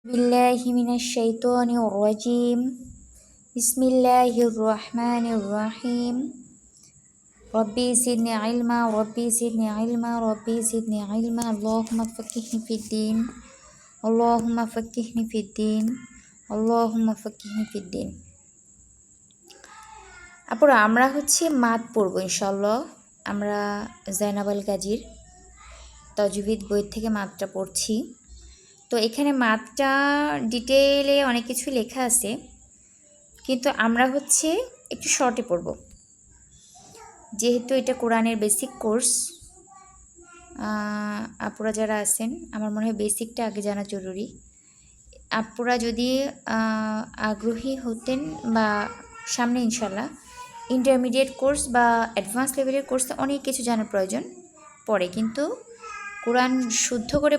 بالله من الشيطان الرجيم بسم الله الرحمن الرحيم ربي زدني علما ربي زدني علما ربي زدني علما اللهم فقهني في الدين اللهم فقهني في الدين اللهم فقهني في الدين আপুরা আমরা মাদ পড়ব ইনশাআল্লাহ। আমরা জাইনাব আল গাজীর তাজবিদ বই থেকে মাদটা পড়ছি। তো এখানে মাদটা ডিটেইলে অনেক কিছু লেখা আছে, কিন্তু আমরা একটু শর্টে পড়ব, যেহেতু এটা কোরআনের বেসিক কোর্স। আপুরা যারা আছেন, আমার মনে হয় বেসিকটা আগে জানা জরুরি। আপুরা যদি আগ্রহী হতেন বা সামনে ইনশাল্লাহ ইন্টারমিডিয়েট কোর্স বা অ্যাডভান্স লেভেলের কোর্সে অনেক কিছু জানার প্রয়োজন পড়ে, কিন্তু কোরআন শুদ্ধ করে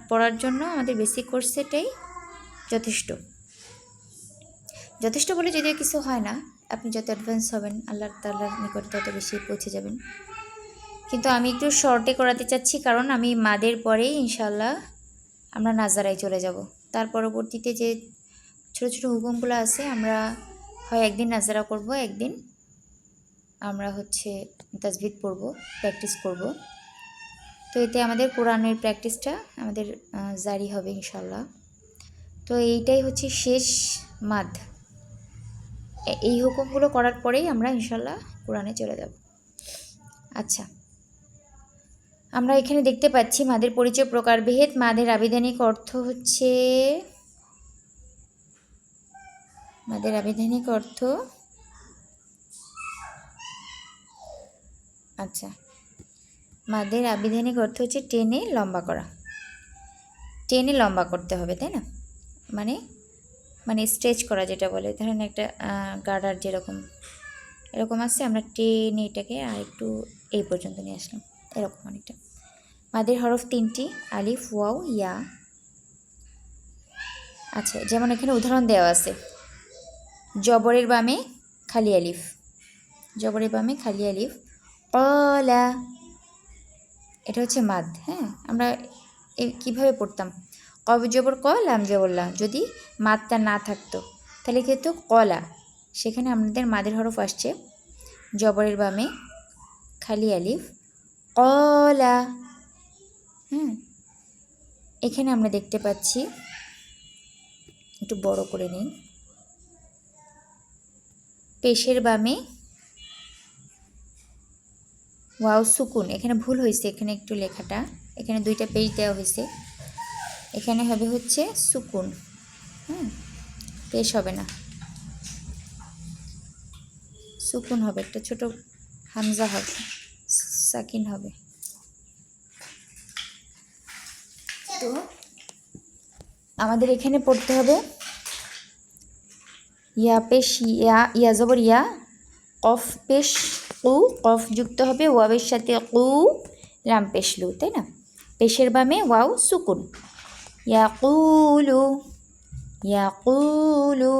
পড়ার জন্য আমাদের বেসিক কোর্সেটাই যথেষ্ট বলে যদিও কিছু হয় না। আপনি যত অ্যাডভান্স হবেন আল্লাহ তাআলার নিকট তত বেশি পৌঁছে যাবেন। কিন্তু আমি একটু শর্টে করাতে চাচ্ছি, কারণ আমি মাদের পরেই ইনশাআল্লাহ আমরা নাজারায় চলে যাব। তার পরবর্তীতে যে ছোট ছোট হুকুমগুলো আছে, আমরা হয় একদিন নাজারা করব, একদিন আমরা তাজবিদ পড়ব, প্র্যাকটিস করব। তো এতে আমাদের কোরআনের প্র্যাকটিসটা আমাদের জারি হবে ইনশাআল্লাহ। তো এইটাই শেষ মাদ। এই হুকুমগুলো করার পরেই আমরা ইনশাআল্লাহ কোরআনে চলে যাব। আচ্ছা, আমরা এখানে দেখতে পাচ্ছি মাদের পরিচয় প্রকারভেদ। মাদের আবিধানিক অর্থ মাদের আবিধানিক অর্থ টেনে লম্বা করা। টেনে লম্বা করতে হবে, তাই না? মানে স্ট্রেচ করা, যেটা বলে। ধরেন একটা গার্ডার এরকম আছে, আমরা টেনে এটাকে আর একটু এই পর্যন্ত নিয়ে আসলাম, এরকম অনেকটা। মাদের হরফ 3টি, আলিফ, ওয়াও, ইয়া। আচ্ছা, যেমন এখানে উদাহরণ দেওয়া আছে, জবরের বামে খালি আলিফ, কলা, এটা মাদ। হ্যাঁ, আমরা কিভাবে পড়তাম? কব জবর ক, লাম জবর লা। যদি মাদটা না থাকতো তাহলে কি হতো? কলা। সেখানে আমাদের মাদের হরফ আসছে জবরের বামে খালি আলিফ, কলা। হ্যাঁ, এখানে আমরা দেখতে পাচ্ছি, একটু বড় করে নিই, পেশের বামে ওয়াও সুকুন। এখানে ভুল হয়েছে, এখানে একটু লেখাটা, এখানে 2টা পেজ দেওয়া হয়েছে, এখানে হবে সুকুন। পেশ হবে না, সুকুন হবে, একটা ছোট হামজা হবে, সাকিন হবে। তো আমাদের এখানে পড়তে হবে ইয়া পেশ ইয়া, ইয়া জবর ইয়া, কফ পেশ কু, কফ যুক্ত হবে ওয়াবের সাথে কু, লাম পেশ লু, তাই না? পেশের বামে ওয়াও সুকুন, ইয়াকুলু, ইয়াকুলু,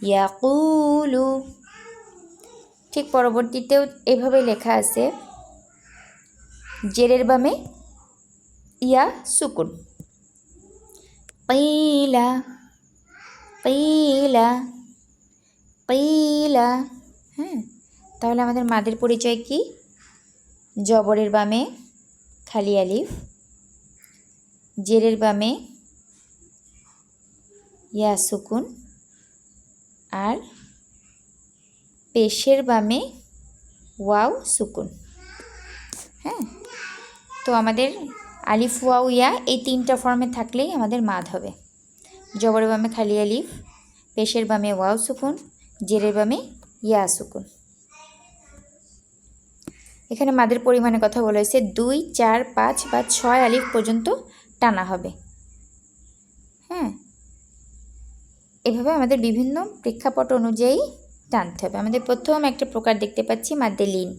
ইয়াকুলু। ঠিক পরবর্তীতেও এভাবে লেখা আছে, জেরের বামে ইয়া সুকুন, কিলা, কিলা, কিলা। হ্যাঁ, তাহলে আমাদের মাদের পরিচয় কি? জবরের বামে খালি আলিফ, জেরের বামে ইয়া সুকুন, আর পেশের বামে ওয়াও সুকুন। হ্যাঁ, তো আমাদের আলিফ, ওয়াও, ইয়া এই 3টা ফর্মে থাকলেই আমাদের মাদ হবে। জবরের বামে খালি আলিফ, পেশের বামে ওয়াও সুকুন, জেরের বামে ইয়া সুকুন। এখানে মাদের পরিমাণের কথা বলা হয়েছে, 2, 4, 5 বা 6 আলিফ পর্যন্ত টানা হবে। হ্যাঁ, এভাবে আমাদের বিভিন্ন প্রেক্ষাপট অনুযায়ী টানতে হবে। আমাদের প্রথম একটা প্রকার দেখতে পাচ্ছি মাদ্দে লিন,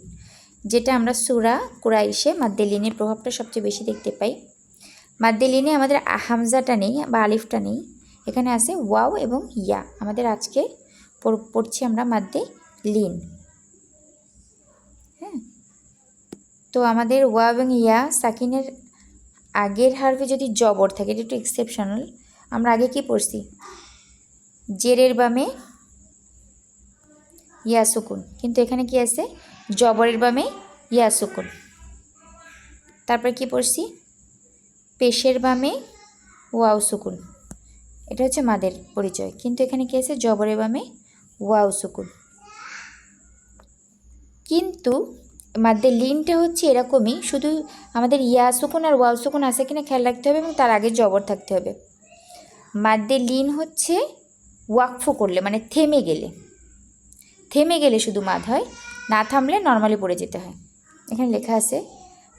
যেটা আমরা সূরা কুরাইশে মাদ্দে লিনের প্রভাবটা সবচেয়ে বেশি দেখতে পাই। মাদ্দে লিনে আমাদের হামজাটা নেই বা আলিফটা নেই, এখানে আছে ওয়াও এবং ইয়া। আমাদের আজকে পড়ছি আমরা মাদ্দে লিন। হ্যাঁ, তো আমাদের ওয়াও এবং ইয়া সাকিনের আগের হারফে যদি জবর থাকে, এটা একটু এক্সেপশনাল, আমরা আগে কি পড়ছি, জেরের বামে ইয়া সুকুন, কিন্তু এখানে কি আছে, জবরের বামে ইয়া সুকুন। তারপর কি পড়ছি, পেশের বামে ওয়াও সুকুন। এটা হচ্ছে মাদের পরিচয়, কিন্তু এখানে কি আছে, জবরের বামে ওয়াও সুকুন। কিন্তু মাদের লিনটা হচ্ছে এরকমই, শুধু আমাদের ইয়া সুকুন আর ওয়াও সুকুন আছে কিনা খেয়াল রাখতে হবে, এবং তার আগে জবর থাকতে হবে। মাদের লিন হচ্ছে ওয়াকফু করলে, মানে থেমে গেলে শুধু মাদ হয়, না থামলে নর্মালি পড়ে যেতে হয়। এখানে লেখা আছে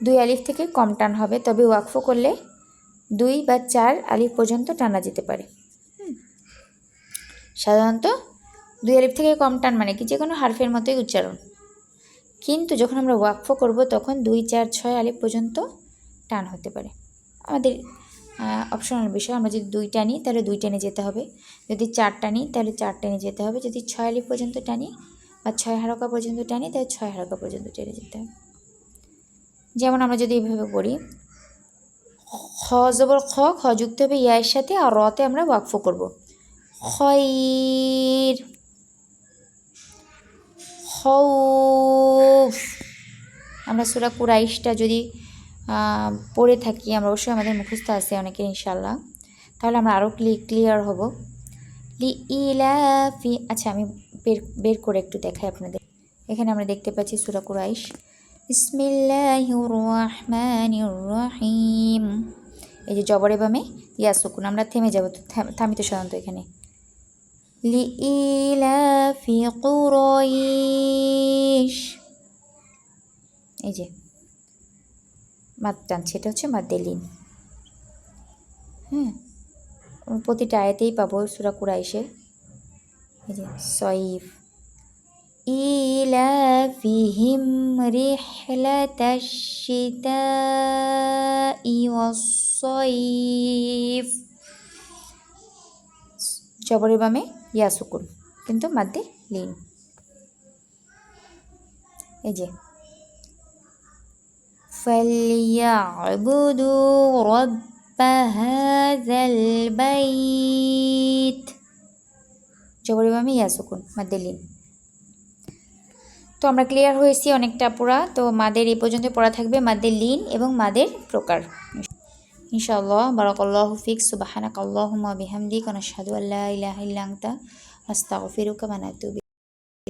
2 আলিফ থেকে কম টান হবে, তবে ওয়াকফু করলে 2 বা 4 আলিফ পর্যন্ত টানা যেতে পারে। সাধারণত 2 আলিফ থেকে কম টান মানে কি, যে কোনো হারফের মতোই উচ্চারণ, কিন্তু যখন আমরা ওয়াকফ করব তখন 2, 4, 6 আলিফ পর্যন্ত টান হতে পারে। আমাদের অপশনাল বিষয়, আমরা যদি 2 টানি তাহলে 2 টেনে যেতে হবে, যদি 4 টানি তাহলে 4 টেনে যেতে হবে, যদি 6 আলিফ পর্যন্ত টানি বা 6 হারকা পর্যন্ত টানি তাহলে 6 হারকা পর্যন্ত টেনে যেতে হবে। যেমন আমরা যদি এইভাবে পড়ি, খ জবর খ, খ যুক্ত হবে ইয়ার সাথে, আর রতে আমরা ওয়াকফ করব, খয়র, খৌফ। আমরা সূরা কুরাইশটা যদি পড়ে থাকি, আমরা অবশ্যই আমাদের মুখস্থ আছে অনেকের ইনশাআল্লাহ, তাহলে আমরা আরও ক্লিয়ার হব। লি ইলাফি, আচ্ছা আমি বের করে একটু দেখাই আপনাদের। এখানে আমরা দেখতে পাচ্ছি সূরা কুরাইশ, বিসমিল্লাহির রহমানির রহিম। এই যে জবরে বামে ইয়া সুকুন, আমরা থেমে যাব, থামিতে সাধারণত এখানে। লি ইলাফি কুরাইশ, এই যে মাদ টানছে, এটা হচ্ছে মাদ্দে লিন। হ্যাঁ, প্রতিটা আয়াতেই পাবো সূরা কুরাইশে। এই যে সয়ফ, ইলাফিহিম রিহলাতাশ শিতাই ওয়াস-সয়ফ, জবরের বামে ইয়া সুকুন, কিন্তু মাদ্দে লিন। এই যে ফালইয়াবুদু রাব্বা হাযাল বাইত, জবরের বামে ইয়া সুকুন, মাদ্দে লিন। তো আমরা ক্লিয়ার হয়েছি অনেকটা পুরা। তো মাদের এই পর্যন্ত পড়া থাকবে, মাদের লিন এবং মাদের প্রকার ইনশাআল্লাহ। বারাকাল্লাহু ফিক, সুবহানাকাল্লাহুম্মা বিহামদিকা, নাশহাদু আল্লা ইলাহা ইল্লা আনতা, আস্তাগফিরুকা ওয়া আতুবু।